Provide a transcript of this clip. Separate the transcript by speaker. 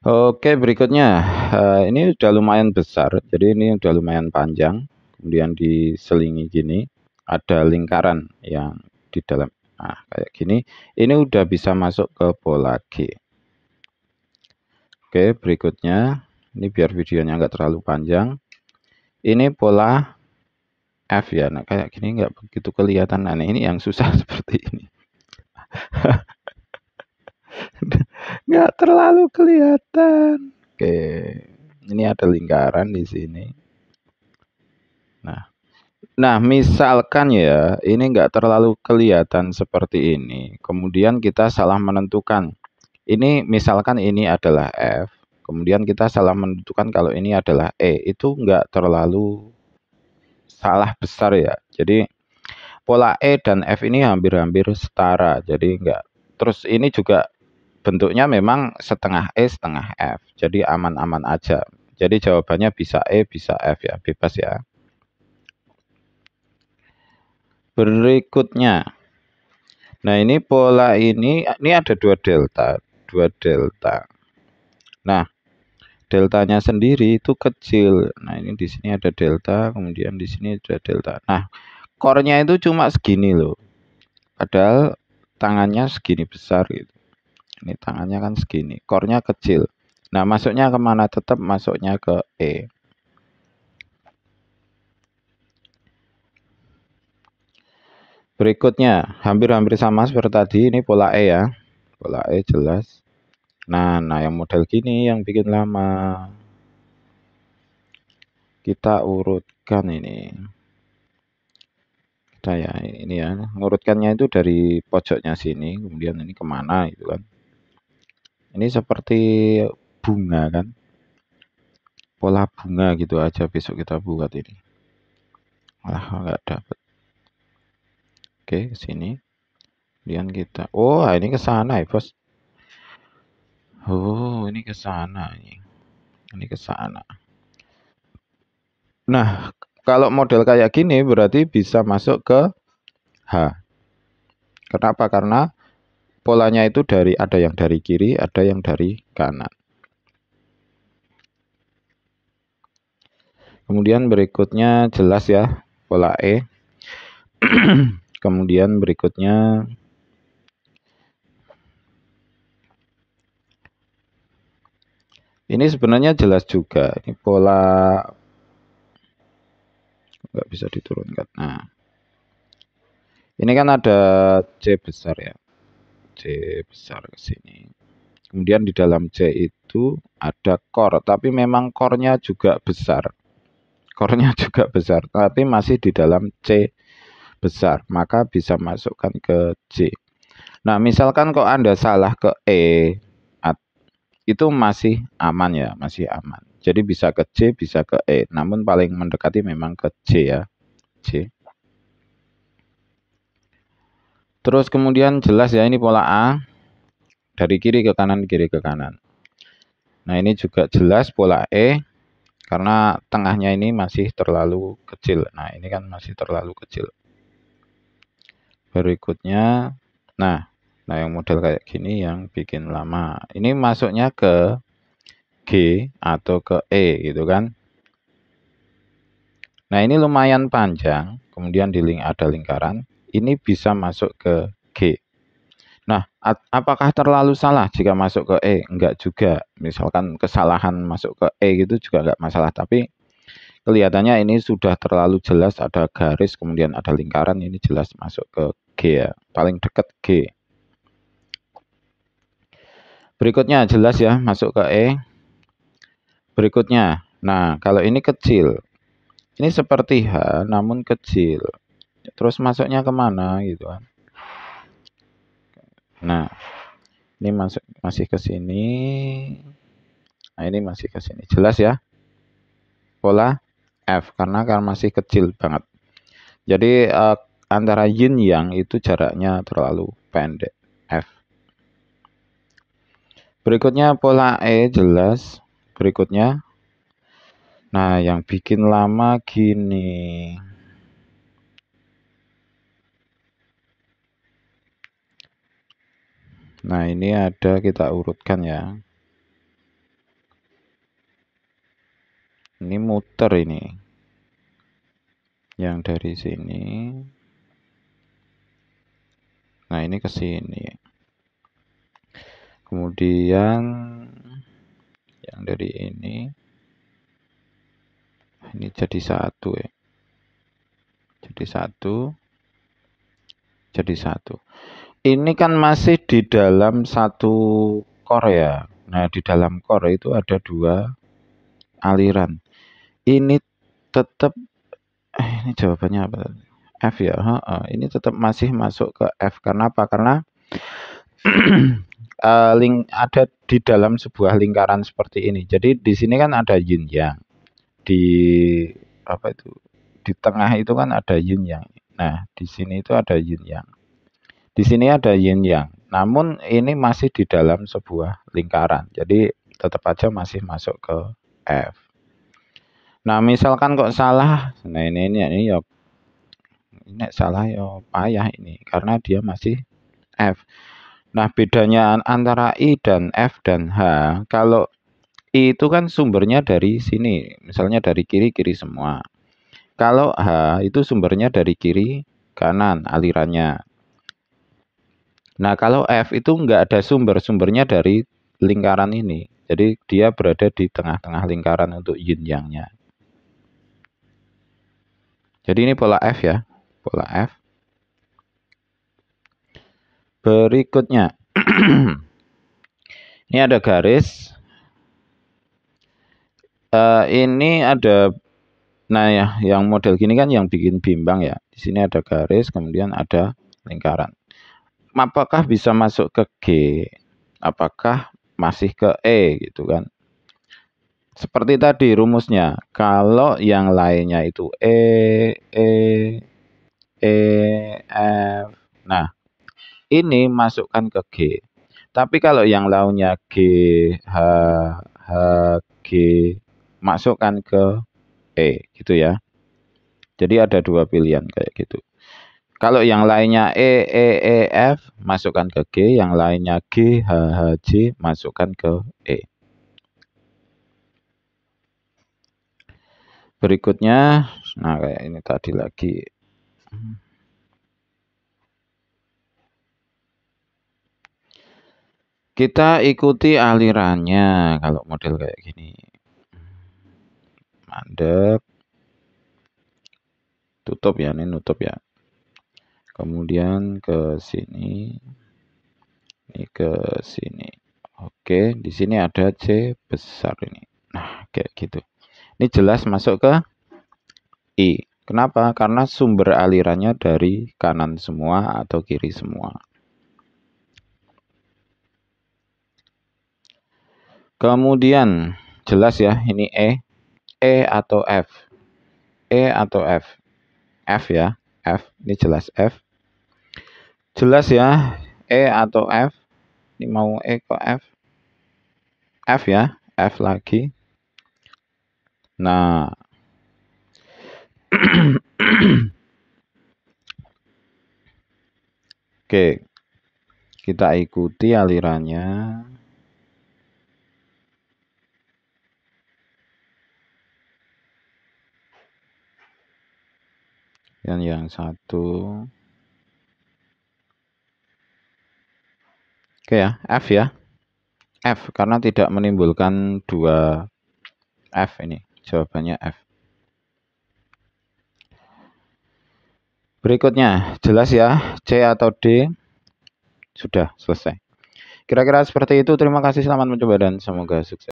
Speaker 1: Oke, berikutnya ini udah lumayan besar, jadi ini udah lumayan panjang, kemudian diselingi gini, ada lingkaran yang di dalam. Nah, kayak gini, ini udah bisa masuk ke pola G. Oke, berikutnya, ini biar videonya nggak terlalu panjang, ini pola F ya. Nah, kayak gini nggak begitu kelihatan. Nah, ini yang susah seperti ini. Nggak terlalu kelihatan. Oke, ini ada lingkaran di sini. Nah, misalkan ya, ini nggak terlalu kelihatan seperti ini. Kemudian kita salah menentukan. Ini misalkan ini adalah F. Kemudian kita salah menentukan kalau ini adalah E. Itu nggak terlalu salah besar ya. Jadi pola E dan F ini hampir-hampir setara. Jadi nggak. Terus ini juga bentuknya memang setengah E, setengah F. Jadi aman-aman aja. Jadi jawabannya bisa E, bisa F ya. Bebas ya. Berikutnya. Nah, ini pola ini ada dua delta, dua delta. Nah, deltanya sendiri itu kecil. Nah, ini di sini ada delta, kemudian di sini ada delta. Nah, core-nya itu cuma segini loh. Padahal tangannya segini besar gitu. Ini tangannya kan segini, core-nya kecil. Nah, masuknya kemana? Tetap masuknya ke E. Berikutnya, hampir-hampir sama seperti tadi, ini pola E ya. Pola E jelas. Nah, yang model gini yang bikin lama. Kita urutkan ini. Kita ya ini ya, ngurutkannya itu dari pojoknya sini, kemudian ini kemana gitu kan. Ini seperti bunga kan. Pola bunga gitu aja besok kita buat ini. Malah nggak dapet. Oke, ke sini. Kemudian kita, oh ini ke sana ya bos. Oh ini ke sana ini. Ini ke sana. Nah, kalau model kayak gini berarti bisa masuk ke H. Kenapa? Karena polanya itu ada yang dari kiri, ada yang dari kanan. Kemudian berikutnya jelas ya pola E. Kemudian berikutnya ini sebenarnya jelas juga. Ini pola nggak bisa diturunkan. Nah, ini kan ada C besar ya. C besar ke sini. Kemudian di dalam C itu ada core, tapi memang core-nya juga besar. Core-nya juga besar, tapi masih di dalam C besar, maka bisa masukkan ke C. Nah, misalkan kok Anda salah ke E, itu masih aman ya, masih aman. Jadi bisa ke C, bisa ke E, namun paling mendekati memang ke C ya, C. Terus kemudian jelas ya ini pola A, dari kiri ke kanan, kiri ke kanan. Nah ini juga jelas pola E, karena tengahnya ini masih terlalu kecil. Nah ini kan masih terlalu kecil. Berikutnya, nah yang model kayak gini yang bikin lama. Ini masuknya ke G atau ke E gitu kan. Nah ini lumayan panjang, kemudian ada lingkaran, ini bisa masuk ke G. Nah, apakah terlalu salah jika masuk ke E? Enggak juga. Misalkan kesalahan masuk ke E gitu juga enggak masalah, tapi kelihatannya ini sudah terlalu jelas ada garis, kemudian ada lingkaran, ini jelas masuk ke G ya, paling dekat G. Berikutnya jelas ya masuk ke E. Berikutnya, nah kalau ini kecil, ini seperti H namun kecil. Terus masuknya kemana gitu kan? Nah, ini masih ke sini. Nah, ini masih ke sini. Jelas ya? Pola F karena masih kecil banget. Jadi antara yin yang itu jaraknya terlalu pendek. F. Berikutnya pola E jelas. Berikutnya. Nah, yang bikin lama gini. Nah, ini ada kita urutkan ya. Ini muter ini. Yang dari sini. Nah, ini ke sini. Kemudian yang dari ini jadi satu ya. Jadi satu. Ini kan masih di dalam satu core ya. Nah, di dalam core itu ada dua aliran. Ini tetap ini jawabannya apa? F ya. Ini tetap masih masuk ke F. Karena apa? Karena ada di dalam sebuah lingkaran seperti ini. Jadi di sini kan ada yin yang. Di apa itu? Di tengah itu kan ada yin yang. Nah, di sini itu ada yin yang. Di sini ada yin yang. Namun ini masih di dalam sebuah lingkaran. Jadi tetap aja masih masuk ke F. Nah, misalkan kok salah. Nah, ini ya ini salah ya payah ini karena dia masih F. Nah, bedanya antara I dan F dan H, kalau I itu kan sumbernya dari sini, misalnya dari kiri semua. Kalau H itu sumbernya dari kiri kanan alirannya. Nah, kalau F itu enggak ada sumbernya dari lingkaran ini. Jadi dia berada di tengah-tengah lingkaran untuk yin yang-nya. Jadi ini pola F ya, pola F. Berikutnya, ini ada garis. Ini ada, nah ya, yang model gini kan yang bikin bimbang ya. Di sini ada garis, kemudian ada lingkaran. Apakah bisa masuk ke G? Apakah masih ke E gitu kan? Seperti tadi rumusnya, kalau yang lainnya itu E, F. Nah, ini masukkan ke G. Tapi kalau yang lainnya G, H, H, G, masukkan ke E, gitu ya. Jadi ada dua pilihan kayak gitu. Kalau yang lainnya E, F, masukkan ke G. Yang lainnya G, H, H, J, masukkan ke E. Berikutnya, nah kayak ini tadi lagi. Kita ikuti alirannya kalau model kayak gini. Mandek. Tutup ya, ini nutup ya. Kemudian ke sini. Ini ke sini. Oke, di sini ada C besar ini. Nah, kayak gitu. Ini jelas masuk ke I. Kenapa? Karena sumber alirannya dari kanan semua atau kiri semua. Kemudian jelas ya, ini E atau F. E atau F. F ya, F. Ini jelas F. Jelas ya, E atau F. Ini mau E ke F. F ya, F lagi. Nah, oke, kita ikuti alirannya. Dan yang satu. Oke ya, F ya. F, karena tidak menimbulkan dua F ini. Jawabannya F. Berikutnya, jelas ya, C atau D. Sudah selesai. Kira-kira seperti itu. Terima kasih, selamat mencoba dan semoga sukses.